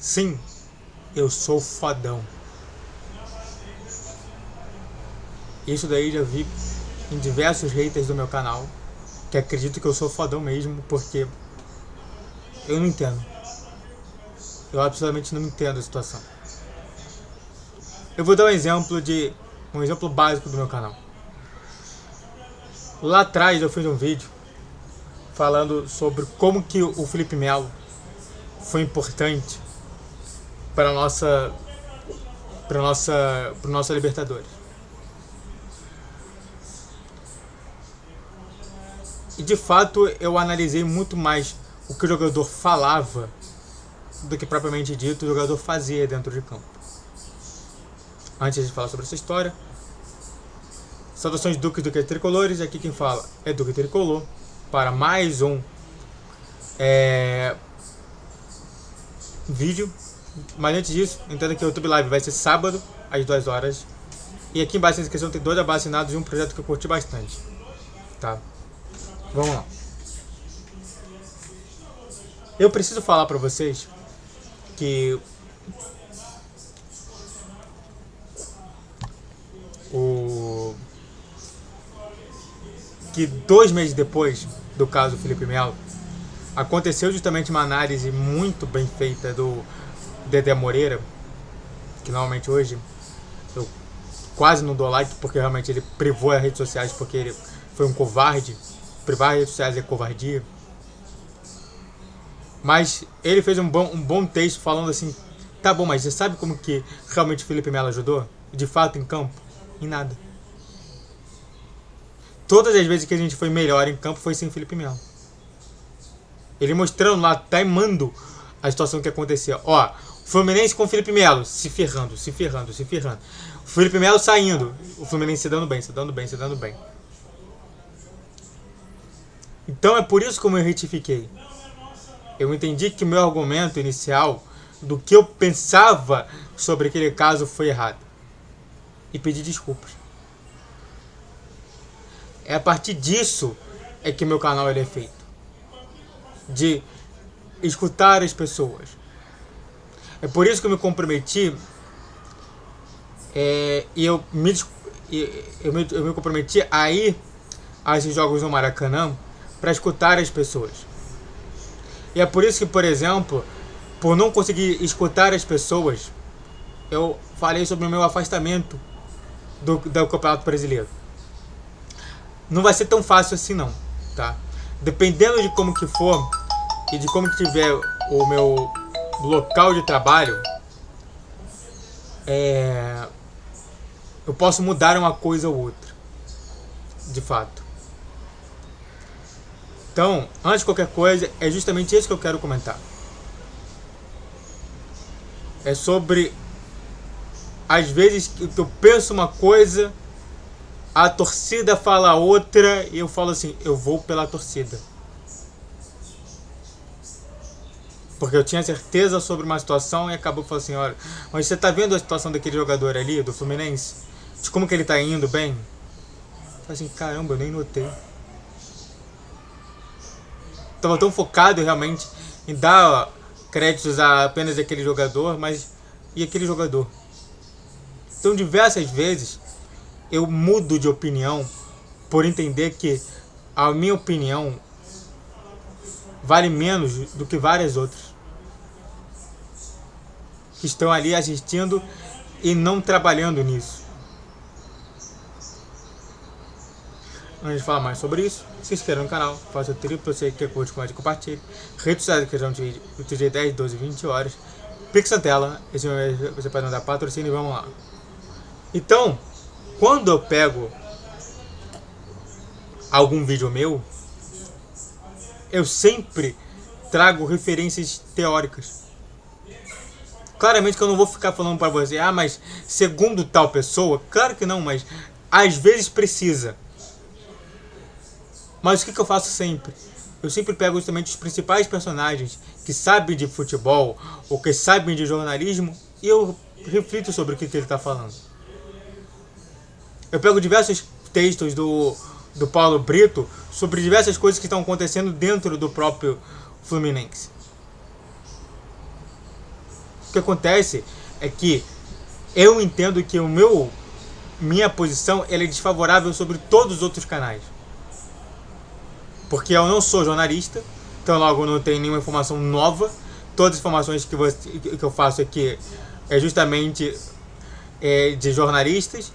Sim, eu sou fodão. Isso daí já vi em diversos haters do meu canal, que acreditam que eu sou fodão mesmo, porque eu não entendo. Eu absolutamente não entendo a situação. Eu vou dar um exemplo básico do meu canal. Lá atrás eu fiz um vídeo falando sobre como que o Felipe Melo foi importante para nossa Libertadores. E de fato eu analisei muito mais o que o jogador falava do que propriamente dito o jogador fazia dentro de campo. Antes de falar sobre essa história, saudações Duques do que Tricolores, aqui quem fala é Duque Tricolor, para mais um vídeo. Mas antes disso, entenda que o YouTube Live vai ser sábado, às 2 horas. E aqui embaixo na descrição tem 2 abacinados e um projeto que eu curti bastante. Tá? Vamos lá. Eu preciso falar pra vocês que que 2 meses depois do caso Felipe Melo, aconteceu justamente uma análise muito bem feita do Dedé Moreira, que normalmente hoje eu quase não dou like porque realmente ele privou as redes sociais porque ele foi um covarde. Privar as redes sociais é covardia. Mas ele fez um bom texto falando assim, tá bom, mas você sabe como que realmente o Felipe Melo ajudou? De fato em campo? Em nada. Todas as vezes que a gente foi melhor em campo foi sem o Felipe Melo. Ele mostrando lá, taimando a situação que acontecia. Ó, Fluminense com o Felipe Melo, se ferrando. O Felipe Melo saindo, o Fluminense se dando bem. Então é por isso que eu me retifiquei. Eu entendi que o meu argumento inicial do que eu pensava sobre aquele caso foi errado. E pedi desculpas. É a partir disso é que meu canal ele é feito. De escutar as pessoas. É por isso que eu me comprometi e eu me comprometi a ir a esses jogos no Maracanã para escutar as pessoas. E é por isso que, por exemplo, por não conseguir escutar as pessoas, eu falei sobre o meu afastamento do Campeonato Brasileiro. Não vai ser tão fácil assim não, tá? Dependendo de como que for e de como que tiver o meu local de trabalho, eu posso mudar uma coisa ou outra, de fato. Então, antes de qualquer coisa, é justamente isso que eu quero comentar. É sobre, às vezes, que eu penso uma coisa, a torcida fala outra, e eu falo assim, eu vou pela torcida. Porque eu tinha certeza sobre uma situação e acabou falando assim, olha, mas você tá vendo a situação daquele jogador ali, do Fluminense? De como que ele tá indo bem? Eu falei assim, caramba, eu nem notei. Tava tão focado realmente em dar créditos a apenas aquele jogador, mas e aquele jogador? Então diversas vezes eu mudo de opinião por entender que a minha opinião vale menos do que várias outras que estão ali assistindo e não trabalhando nisso. Antes de falar mais sobre isso, se inscreva no canal, faça o triplo, você que curte, comente e compartilhe. Redes sociais que já vídeo, outro dia 10, 12, 20 horas. Pix na tela, esse você pode mandar patrocínio e vamos lá. Então, quando eu pego algum vídeo meu, eu sempre trago referências teóricas. Claramente que eu não vou ficar falando para você, mas segundo tal pessoa, claro que não, mas às vezes precisa. Mas o que eu faço sempre? Eu sempre pego justamente os principais personagens que sabem de futebol ou que sabem de jornalismo e eu reflito sobre o que ele está falando. Eu pego diversos textos do Paulo Brito sobre diversas coisas que estão acontecendo dentro do próprio Fluminense. O que acontece é que eu entendo que minha posição ela é desfavorável sobre todos os outros canais. Porque eu não sou jornalista, então logo não tenho nenhuma informação nova. Todas as informações que eu faço aqui é justamente de jornalistas,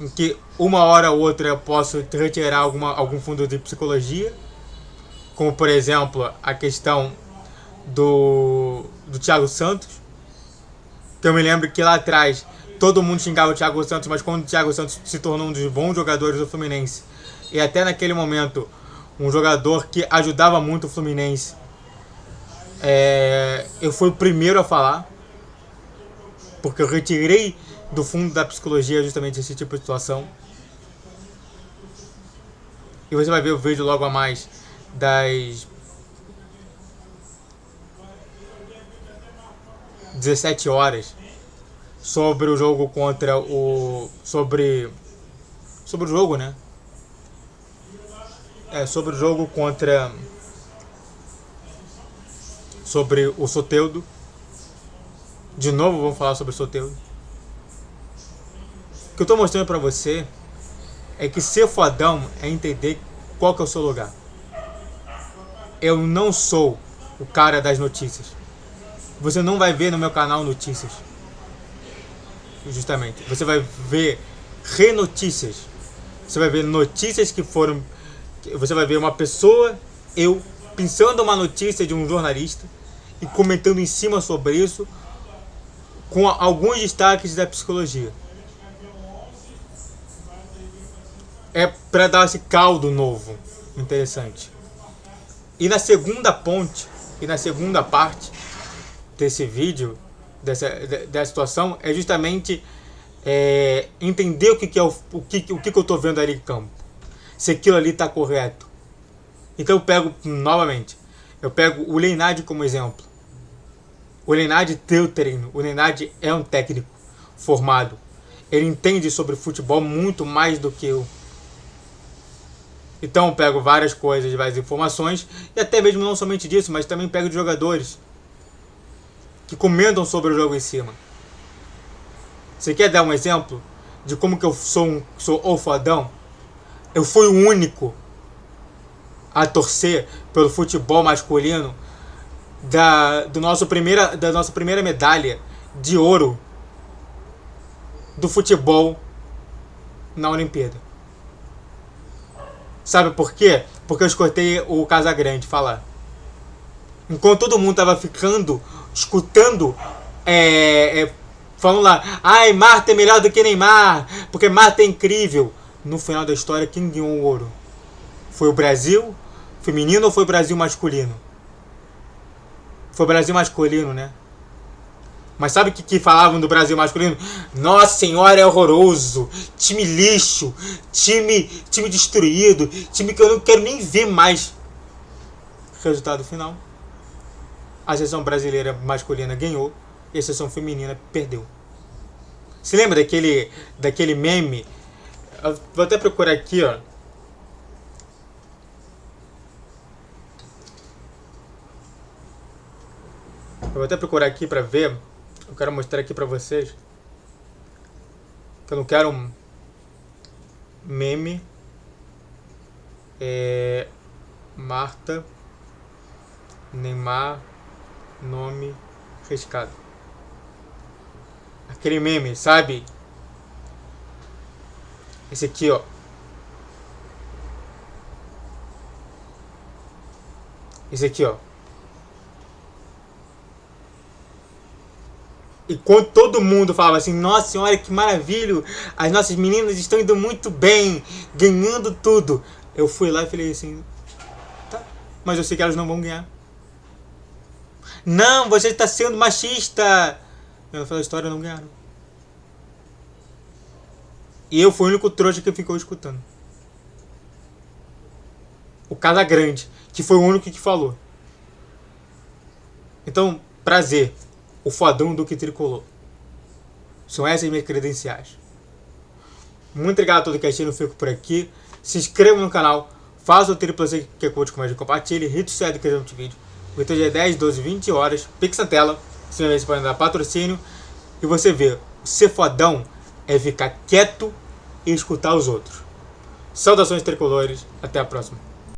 em que uma hora ou outra eu posso retirar algum fundo de psicologia, como por exemplo a questão do Thiago Santos, que eu me lembro que lá atrás todo mundo xingava o Thiago Santos, mas quando o Thiago Santos se tornou um dos bons jogadores do Fluminense, e até naquele momento um jogador que ajudava muito o Fluminense, eu fui o primeiro a falar, porque eu retirei do fundo da psicologia justamente esse tipo de situação. E você vai ver o vídeo logo a mais das 17 horas sobre o jogo contra o... sobre o jogo, né? Sobre o jogo contra... sobre o Soteldo. De novo vamos falar sobre o Soteldo. O que eu tô mostrando pra você é que ser fodão é entender qual que é o seu lugar. Eu não sou o cara das notícias. Você não vai ver no meu canal notícias. Justamente. Você vai ver renotícias. Você vai ver notícias que foram... Você vai ver uma pessoa, eu, pensando uma notícia de um jornalista e comentando em cima sobre isso com alguns destaques da psicologia. É para dar esse caldo novo, interessante. E na segunda ponte, e na segunda parte desse vídeo, dessa situação, é justamente entender o que eu estou vendo ali em campo. Se aquilo ali está correto. Então eu pego, novamente, o Leinad como exemplo. O Leinad deu treino, o Leinad é um técnico formado. Ele entende sobre futebol muito mais do que eu. Então eu pego várias coisas, várias informações, e até mesmo não somente disso, mas também pego de jogadores que comentam sobre o jogo em cima. Você quer dar um exemplo de como que eu sou o fodão? Eu fui o único a torcer pelo futebol masculino da nossa primeira medalha de ouro do futebol na Olimpíada. Sabe por quê? Porque eu escutei o Casagrande falar. Enquanto todo mundo tava escutando, falando lá, ai, Marta é melhor do que Neymar, porque Marta é incrível. No final da história, quem ganhou o ouro? Foi o Brasil feminino ou foi o Brasil masculino? Foi o Brasil masculino, né? Mas sabe o que falavam do Brasil masculino? Nossa senhora, é horroroso. Time lixo. Time destruído. Time que eu não quero nem ver mais. Resultado final. A seleção brasileira masculina ganhou. E a seleção feminina perdeu. Se lembra daquele meme? Eu vou até procurar aqui, ó. Eu vou até procurar aqui pra ver. Eu quero mostrar aqui pra vocês. Que eu não quero um meme. Marta Neymar nome riscado. Aquele meme, sabe? Esse aqui, ó. Esse aqui, ó. E quando todo mundo falava assim, nossa senhora, que maravilha, as nossas meninas estão indo muito bem, ganhando tudo. Eu fui lá e falei assim, tá, mas eu sei que elas não vão ganhar. Não, você está sendo machista. Eu falei, a história não ganharam. E eu fui o único trouxa que ficou escutando. O Casagrande, que foi o único que falou. Então, prazer. O fodão do que tricolor. São essas minhas credenciais. Muito obrigado a todos que assistiram. Eu fico por aqui. Se inscreva no canal. Faça o triplo C que curte, comenta, compartilhe. Rito certo que no vídeo. O vídeo é 10, 12, 20 horas. Pix na tela. Simplesmente podem dar patrocínio. E você vê, ser fodão é ficar quieto e escutar os outros. Saudações tricolores, até a próxima.